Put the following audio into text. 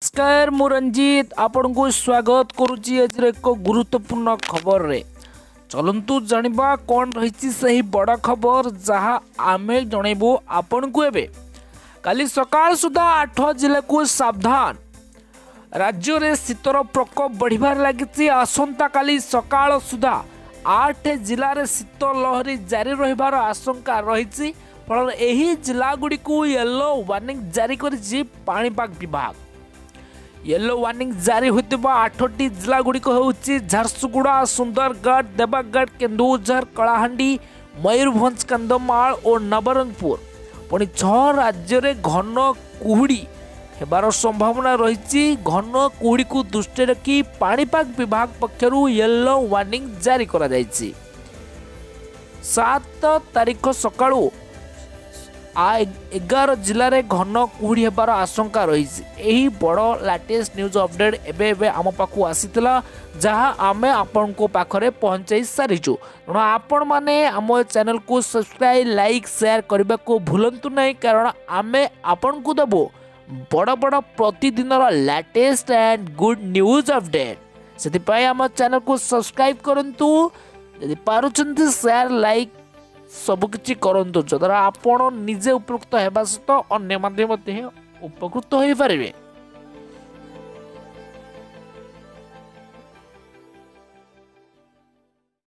नमस्कार मु रंजीत आपण को स्वागत करुच्ची आज एक गुरुत्वपूर्ण खबर रे चलंतु जानिबा कौन रही सही बड़ खबर जहाँ आमे जनइबू आपण को एबे काली सकाळ सुधा 8 जिला को सावधान राज्य रे शीतर प्रकोप बढ़िबार लागिछि। आसंता काली सकाळ सुधा 8 जिला रे शीत लहरी जारी रहिबार आशंका रहिछि। फल एही जिला गुडी को येलो वार्निंग जारी करिछि पाणीपाग विभाग। येलो वार्निंग जारी होता 8टी जिला गुड़िक हूँ झारसुगुड़ा, सुंदरगढ़, देवगढ़, केन्दुझर, कलाहांडी, मयूरभंज, कंधमाल और नवरंगपुर पुणी 6 राज्य में घन कुहुड़ी हेबार संभावना रही। घन कुहुड़ी को दृष्टि रखी पाणीपाग विभाग पक्षर येलो वार्निंग जारी करा जायछि। 7 तारीख सकाळू 11 जिले में घन कुहुड़ी हेबार आशंका रही। यही बड़ लेटेस्ट न्यूज अपडेट एबे आम पाखु आसीथिला जहां आमे आपन को पाखरे पहुंचाई सारिचु। तेणु आपण माने आम चैनल को सब्सक्राइब, लाइक, शेयर करने को भूलंतु नहीं, कारण आमे आपन को देबो बड़ बड़ प्रतिदिन latest and good news update. से आम चैनल को सब्सक्राइब करंतु, यदि पारुचंती शेयर, लाइक सबकि करंतु, जद्वारा आपण निजे उपकृत होगा सहित अन्य उपकृत हो पारे।